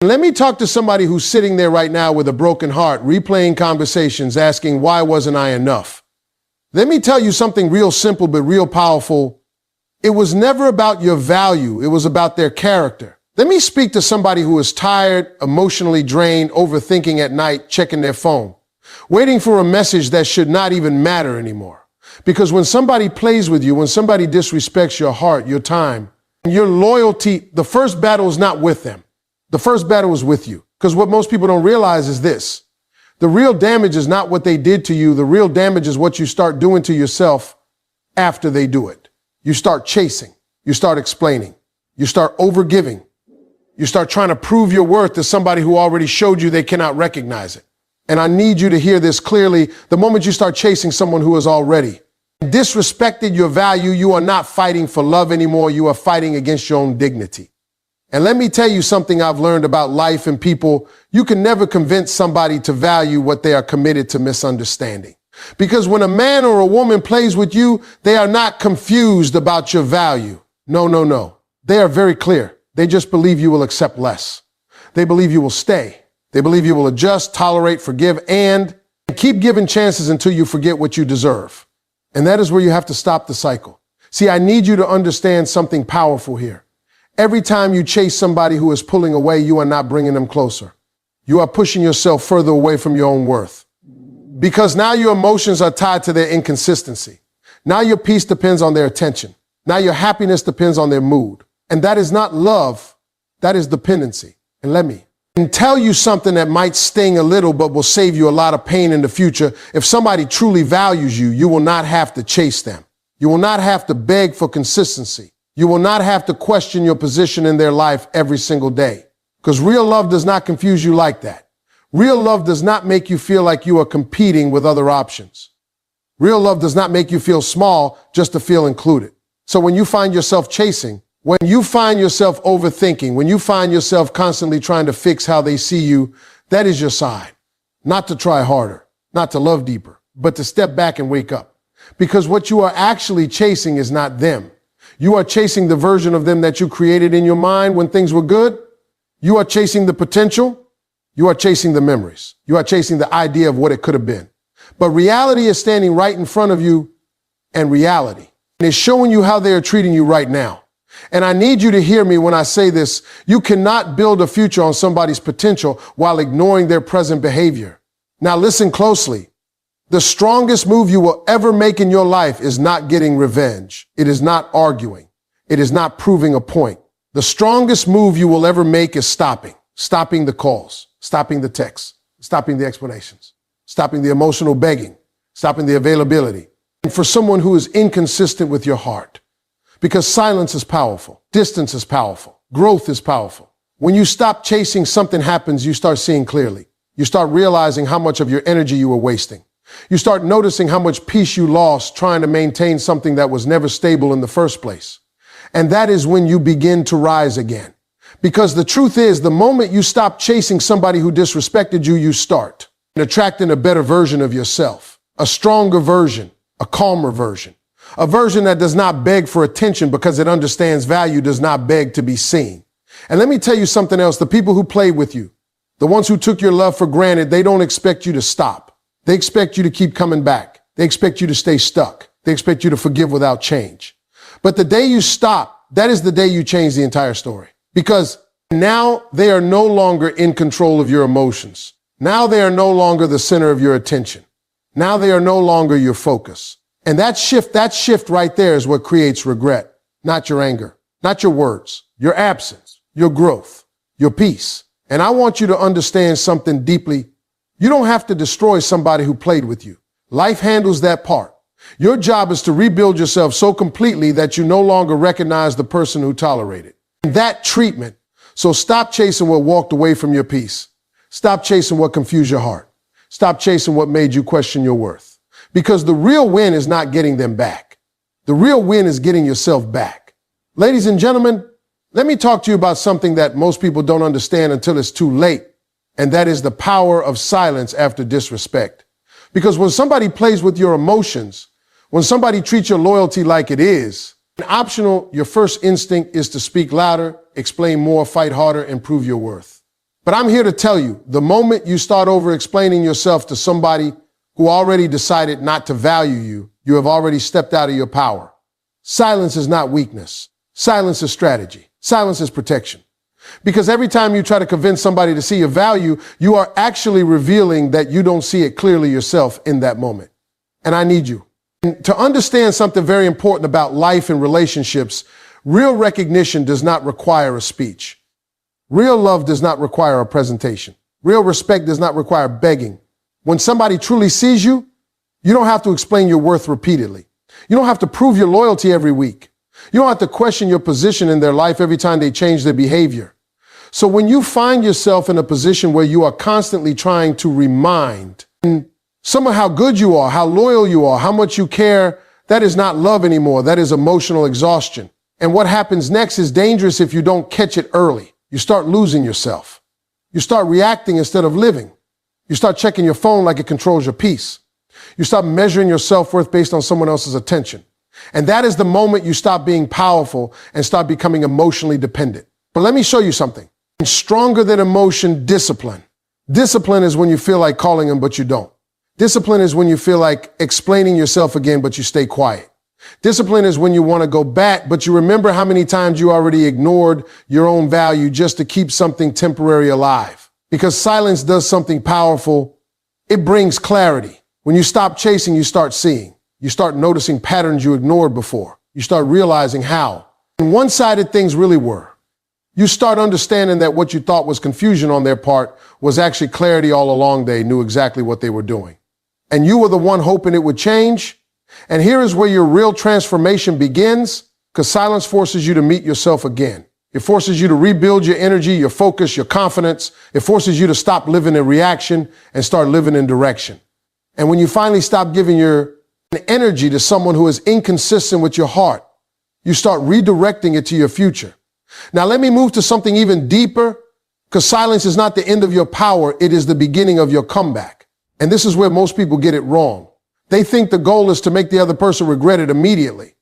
Let me talk to somebody who's sitting there right now with a broken heart, replaying conversations, asking, why wasn't I enough? Let me tell you something real simple but real powerful. It was never about your value. It was about their character. Let me speak to somebody who is tired, emotionally drained, overthinking at night, checking their phone, waiting for a message that should not even matter anymore. Because when somebody plays with you, when somebody disrespects your heart, your time, your loyalty, the first battle is not with them. The first battle is with you. Because what most people don't realize is this. The real damage is not what they did to you. The real damage is what you start doing to yourself after they do it. You start chasing. You start explaining. You start overgiving. You start trying to prove your worth to somebody who already showed you they cannot recognize it. And I need you to hear this clearly. The moment you start chasing someone who has already disrespected your value, you are not fighting for love anymore. You are fighting against your own dignity. And let me tell you something I've learned about life and people. You can never convince somebody to value what they are committed to misunderstanding. Because when a man or a woman plays with you, they are not confused about your value. No, no, no. They are very clear. They just believe you will accept less. They believe you will stay. They believe you will adjust, tolerate, forgive, and keep giving chances until you forget what you deserve. And that is where you have to stop the cycle. See, I need you to understand something powerful here. Every time you chase somebody who is pulling away, you are not bringing them closer. You are pushing yourself further away from your own worth. Because now your emotions are tied to their inconsistency. Now your peace depends on their attention. Now your happiness depends on their mood. And that is not love, that is dependency. And let me tell you something that might sting a little, but will save you a lot of pain in the future. If somebody truly values you, you will not have to chase them. You will not have to beg for consistency. You will not have to question your position in their life every single day. Because real love does not confuse you like that. Real love does not make you feel like you are competing with other options. Real love does not make you feel small just to feel included. So when you find yourself chasing, when you find yourself overthinking, when you find yourself constantly trying to fix how they see you, that is your sign. Not to try harder, not to love deeper, but to step back and wake up. Because what you are actually chasing is not them. You are chasing the version of them that you created in your mind when things were good. You are chasing the potential. You are chasing the memories. You are chasing the idea of what it could have been. But reality is standing right in front of you, and reality is showing you how they are treating you right now. And I need you to hear me when I say this. You cannot build a future on somebody's potential while ignoring their present behavior. Now listen closely. The strongest move you will ever make in your life is not getting revenge. It is not arguing. It is not proving a point. The strongest move you will ever make is stopping. Stopping the calls, stopping the texts, stopping the explanations, stopping the emotional begging, stopping the availability. And for someone who is inconsistent with your heart, because silence is powerful, distance is powerful, growth is powerful. When you stop chasing, something happens. You start seeing clearly. You start realizing how much of your energy you were wasting. You start noticing how much peace you lost trying to maintain something that was never stable in the first place. And that is when you begin to rise again. Because the truth is, the moment you stop chasing somebody who disrespected you, you start attracting a better version of yourself, a stronger version, a calmer version, a version that does not beg for attention because it understands value, does not beg to be seen. And let me tell you something else. The people who played with you, the ones who took your love for granted, they don't expect you to stop. They expect you to keep coming back. They expect you to stay stuck. They expect you to forgive without change. But the day you stop, that is the day you change the entire story. Because now they are no longer in control of your emotions. Now they are no longer the center of your attention. Now they are no longer your focus. And that shift right there is what creates regret, not your anger, not your words, your absence, your growth, your peace. And I want you to understand something deeply. You don't have to destroy somebody who played with you. Life handles that part. Your job is to rebuild yourself so completely that you no longer recognize the person who tolerated that treatment. So stop chasing what walked away from your peace. Stop chasing what confused your heart. Stop chasing what made you question your worth. Because the real win is not getting them back. The real win is getting yourself back. Ladies and gentlemen, let me talk to you about something that most people don't understand until it's too late. And that is the power of silence after disrespect. Because when somebody plays with your emotions, when somebody treats your loyalty like it is, optional, your first instinct is to speak louder, explain more, fight harder, and prove your worth. But I'm here to tell you, the moment you start over-explaining yourself to somebody who already decided not to value you, you have already stepped out of your power. Silence is not weakness. Silence is strategy. Silence is protection. Because every time you try to convince somebody to see your value, you are actually revealing that you don't see it clearly yourself in that moment. And I need you. And to understand something very important about life and relationships, real recognition does not require a speech. Real love does not require a presentation. Real respect does not require begging. When somebody truly sees you, you don't have to explain your worth repeatedly. You don't have to prove your loyalty every week. You don't have to question your position in their life every time they change their behavior. So when you find yourself in a position where you are constantly trying to remind someone how good you are, how loyal you are, how much you care, that is not love anymore. That is emotional exhaustion. And what happens next is dangerous if you don't catch it early. You start losing yourself. You start reacting instead of living. You start checking your phone like it controls your peace. You start measuring your self-worth based on someone else's attention. And that is the moment you stop being powerful and start becoming emotionally dependent. But let me show you something. Stronger than emotion, discipline. Discipline is when you feel like calling them, but you don't. Discipline is when you feel like explaining yourself again, but you stay quiet. Discipline is when you want to go back, but you remember how many times you already ignored your own value just to keep something temporary alive. Because silence does something powerful. It brings clarity. When you stop chasing, you start seeing. You start noticing patterns you ignored before. You start realizing how. And one-sided things really were. You start understanding that what you thought was confusion on their part was actually clarity all along. They knew exactly what they were doing. And you were the one hoping it would change. And here is where your real transformation begins, because silence forces you to meet yourself again. It forces you to rebuild your energy, your focus, your confidence. It forces you to stop living in reaction and start living in direction. And when you finally stop giving your energy to someone who is inconsistent with your heart, you start redirecting it to your future. Now, let me move to something even deeper, because silence is not the end of your power. It is the beginning of your comeback. And this is where most people get it wrong. They think the goal is to make the other person regret it immediately.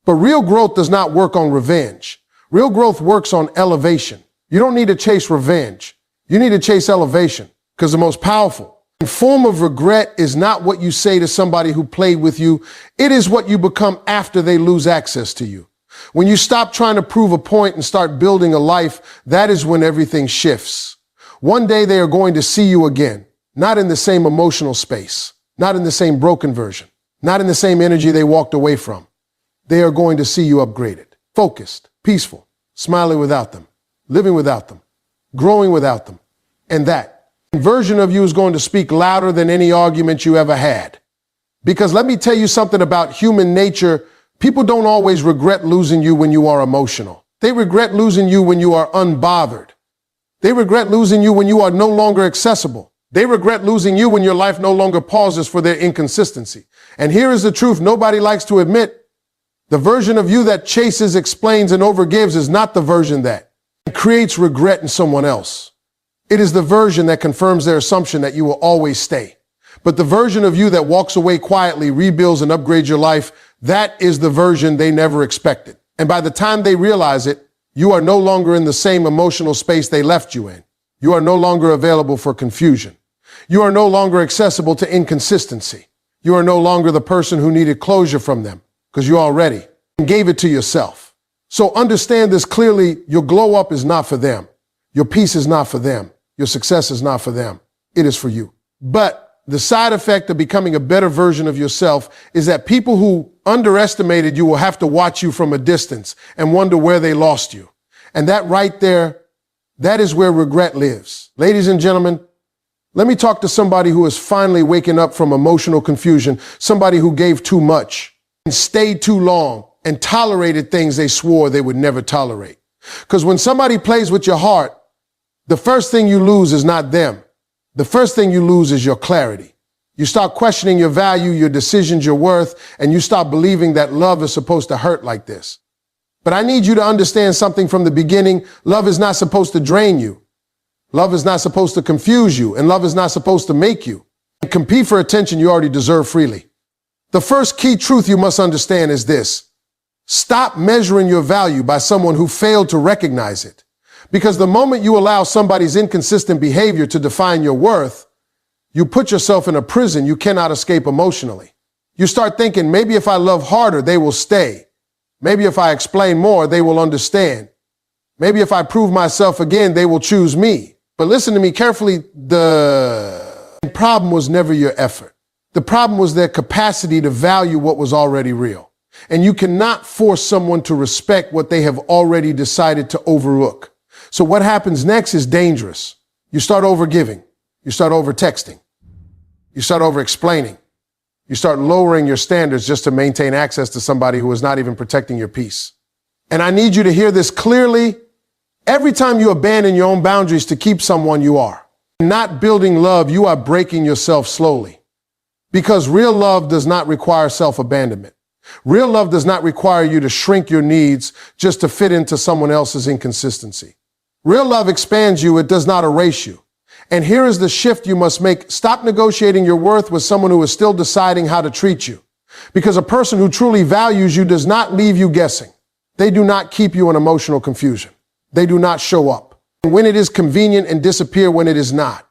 But real growth does not work on revenge. Real growth works on elevation. You don't need to chase revenge. You need to chase elevation, because the most powerful form of regret is not what you say to somebody who played with you. It is what you become after they lose access to you. When you stop trying to prove a point and start building a life, that is when everything shifts. One day they are going to see you again, not in the same emotional space, not in the same broken version, not in the same energy they walked away from. They are going to see you upgraded, focused, peaceful, smiling without them, living without them, growing without them. And that version of you is going to speak louder than any argument you ever had. Because let me tell you something about human nature. People don't always regret losing you when you are emotional. They regret losing you when you are unbothered. They regret losing you when you are no longer accessible. They regret losing you when your life no longer pauses for their inconsistency. And here is the truth nobody likes to admit. The version of you that chases, explains, and overgives is not the version that creates regret in someone else. It is the version that confirms their assumption that you will always stay. But the version of you that walks away quietly, rebuilds, and upgrades your life, that is the version they never expected. And by the time they realize it, you are no longer in the same emotional space they left you in. You are no longer available for confusion. You are no longer accessible to inconsistency. You are no longer the person who needed closure from them, because you already gave it to yourself. So understand this clearly. Your glow up is not for them. Your peace is not for them. Your success is not for them. It is for you. But the side effect of becoming a better version of yourself is that people who underestimated you will have to watch you from a distance and wonder where they lost you. And that right there, that is where regret lives. Ladies and gentlemen, let me talk to somebody who is finally waking up from emotional confusion, somebody who gave too much and stayed too long and tolerated things they swore they would never tolerate. Because when somebody plays with your heart, the first thing you lose is not them. The first thing you lose is your clarity. You start questioning your value, your decisions, your worth, and you stop believing that love is supposed to hurt like this. But I need you to understand something from the beginning. Love is not supposed to drain you. Love is not supposed to confuse you, and love is not supposed to make you compete for attention you already deserve freely. The first key truth you must understand is this. Stop measuring your value by someone who failed to recognize it. Because the moment you allow somebody's inconsistent behavior to define your worth, you put yourself in a prison you cannot escape emotionally. You start thinking, maybe if I love harder, they will stay. Maybe if I explain more, they will understand. Maybe if I prove myself again, they will choose me. But listen to me carefully. The problem was never your effort. The problem was their capacity to value what was already real. And you cannot force someone to respect what they have already decided to overlook. So what happens next is dangerous. You start overgiving. You start over-texting. You start over-explaining. You start lowering your standards just to maintain access to somebody who is not even protecting your peace. And I need you to hear this clearly. Every time you abandon your own boundaries to keep someone, you are not building love. You are breaking yourself slowly. Because real love does not require self-abandonment. Real love does not require you to shrink your needs just to fit into someone else's inconsistency. Real love expands you. It does not erase you. And here is the shift you must make. Stop negotiating your worth with someone who is still deciding how to treat you. Because a person who truly values you does not leave you guessing. They do not keep you in emotional confusion. They do not show up when it is convenient and disappear when it is not.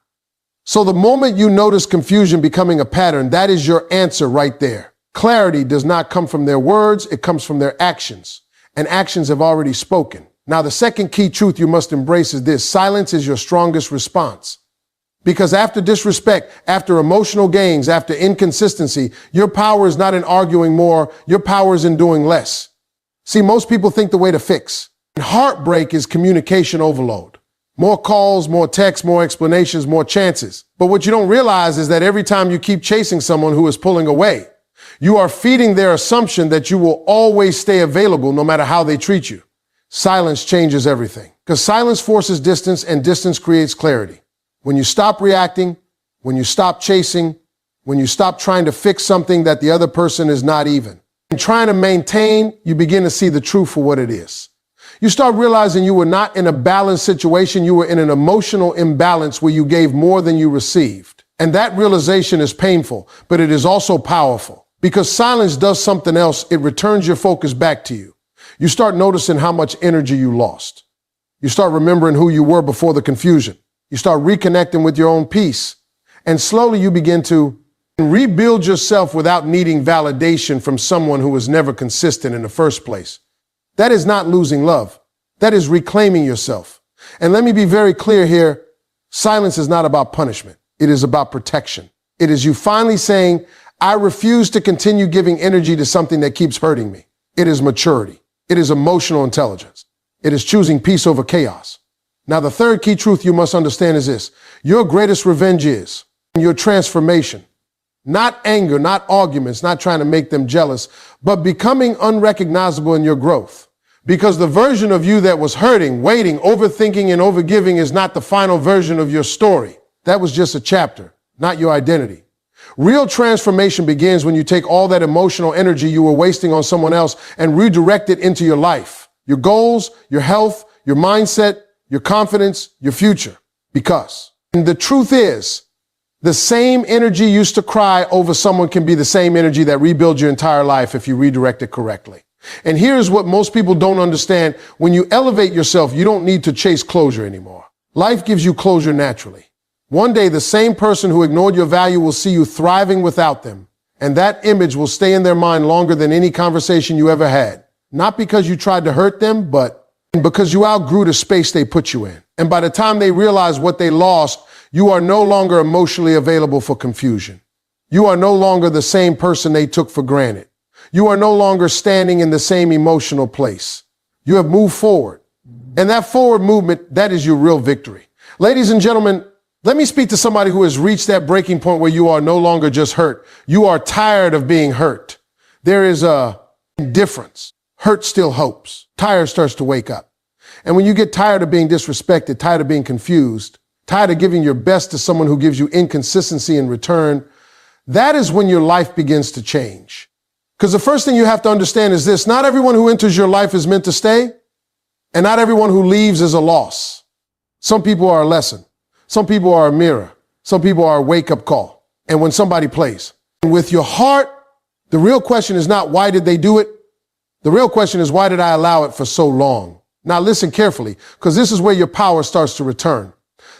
So the moment you notice confusion becoming a pattern, that is your answer right there. Clarity does not come from their words. It comes from their actions. And actions have already spoken. Now, the second key truth you must embrace is this: silence is your strongest response. Because after disrespect, after emotional gains, after inconsistency, your power is not in arguing more. Your power is in doing less. See, most people think the way to fix. Heartbreak is communication overload. More calls, more texts, more explanations, more chances. But what you don't realize is that every time you keep chasing someone who is pulling away, you are feeding their assumption that you will always stay available no matter how they treat you. Silence changes everything. Because silence forces distance, and distance creates clarity. When you stop reacting, when you stop chasing, when you stop trying to fix something that the other person is not even, and trying to maintain, you begin to see the truth for what it is. You start realizing you were not in a balanced situation. You were in an emotional imbalance where you gave more than you received. And that realization is painful, but it is also powerful. Because silence does something else. It returns your focus back to you. You start noticing how much energy you lost. You start remembering who you were before the confusion. You start reconnecting with your own peace. And slowly you begin to rebuild yourself without needing validation from someone who was never consistent in the first place. That is not losing love. That is reclaiming yourself. And let me be very clear here. Silence is not about punishment. It is about protection. It is you finally saying, I refuse to continue giving energy to something that keeps hurting me. It is maturity. It is emotional intelligence. It is choosing peace over chaos. Now, the third key truth you must understand is this: your greatest revenge is your transformation. Not anger, not arguments, not trying to make them jealous, but becoming unrecognizable in your growth. Because the version of you that was hurting, waiting, overthinking, and overgiving is not the final version of your story. That was just a chapter, not your identity. Real transformation begins when you take all that emotional energy you were wasting on someone else and redirect it into your life, your goals, your health, your mindset, your confidence, your future. Because, and the truth is, the same energy used to cry over someone can be the same energy that rebuilds your entire life if you redirect it correctly. And here's what most people don't understand. When you elevate yourself, you don't need to chase closure anymore. Life gives you closure naturally. One day, the same person who ignored your value will see you thriving without them. And that image will stay in their mind longer than any conversation you ever had. Not because you tried to hurt them, but because you outgrew the space they put you in. And by the time they realize what they lost, you are no longer emotionally available for confusion. You are no longer the same person they took for granted. You are no longer standing in the same emotional place. You have moved forward. And that forward movement, that is your real victory. Ladies and gentlemen, let me speak to somebody who has reached that breaking point where you are no longer just hurt. You are tired of being hurt. There is a difference. Hurt still hopes. Tired starts to wake up. And when you get tired of being disrespected, tired of being confused, tired of giving your best to someone who gives you inconsistency in return, that is when your life begins to change. Because the first thing you have to understand is this: not everyone who enters your life is meant to stay, and not everyone who leaves is a loss. Some people are a lesson. Some people are a mirror. Some people are a wake-up call. And when somebody plays with your heart, the real question is not why did they do it? The real question is, why did I allow it for so long? Now listen carefully, because this is where your power starts to return.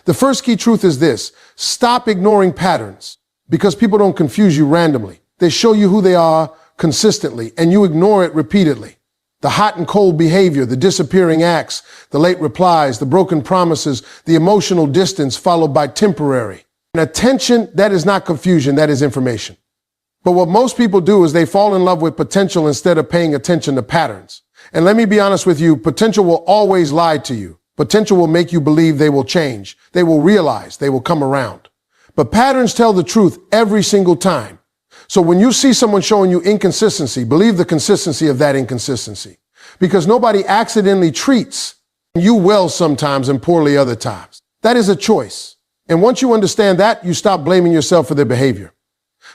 The first key truth is this: stop ignoring patterns, because people don't confuse you randomly. They show you who they are consistently, and you ignore it repeatedly. The hot and cold behavior, the disappearing acts, the late replies, the broken promises, the emotional distance followed by temporary. And attention, that is not confusion, that is information. But what most people do is they fall in love with potential instead of paying attention to patterns. And let me be honest with you, potential will always lie to you. Potential will make you believe they will change. They will realize, they will come around. But patterns tell the truth every single time. So when you see someone showing you inconsistency, believe the consistency of that inconsistency. Because nobody accidentally treats you well sometimes and poorly other times. That is a choice. And once you understand that, you stop blaming yourself for their behavior.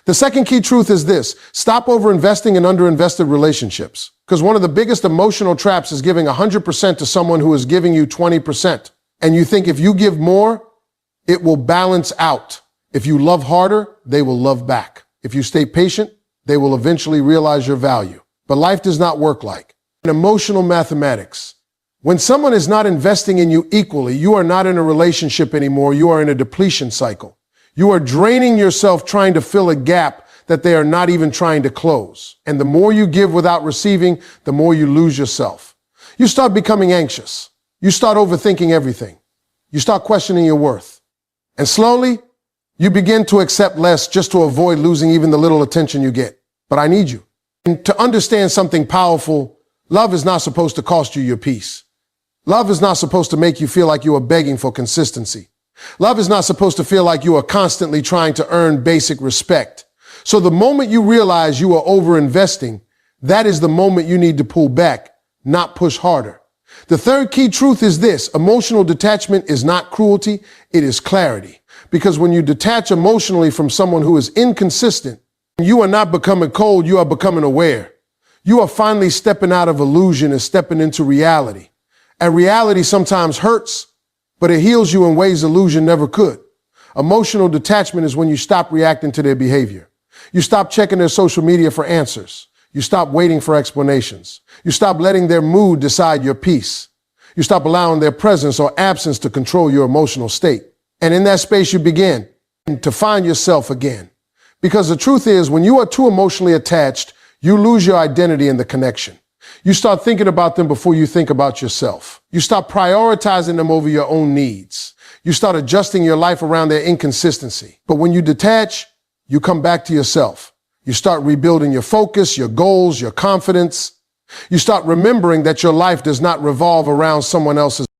The second key truth is this: stop overinvesting in underinvested relationships. Because one of the biggest emotional traps is giving 100% to someone who is giving you 20%. And you think if you give more, it will balance out. If you love harder, they will love back. If you stay patient, they will eventually realize your value. But life does not work like in emotional mathematics. When someone is not investing in you equally, you are not in a relationship anymore. You are in a depletion cycle. You are draining yourself trying to fill a gap that they are not even trying to close. And the more you give without receiving, the more you lose yourself. You start becoming anxious. You start overthinking everything. You start questioning your worth. And slowly, you begin to accept less just to avoid losing even the little attention you get. But I need you. And to understand something powerful, love is not supposed to cost you your peace. Love is not supposed to make you feel like you are begging for consistency. Love is not supposed to feel like you are constantly trying to earn basic respect. So the moment you realize you are overinvesting, that is the moment you need to pull back, not push harder. The third key truth is this: emotional detachment is not cruelty, it is clarity. Because when you detach emotionally from someone who is inconsistent, you are not becoming cold, you are becoming aware. You are finally stepping out of illusion and stepping into reality. And reality sometimes hurts, but it heals you in ways illusion never could. Emotional detachment is when you stop reacting to their behavior. You stop checking their social media for answers. You stop waiting for explanations. You stop letting their mood decide your peace. You stop allowing their presence or absence to control your emotional state. And in that space, you begin to find yourself again. Because the truth is, when you are too emotionally attached, you lose your identity in the connection. You start thinking about them before you think about yourself. You stop prioritizing them over your own needs. You start adjusting your life around their inconsistency. But when you detach, you come back to yourself. You start rebuilding your focus, your goals, your confidence. You start remembering that your life does not revolve around someone else's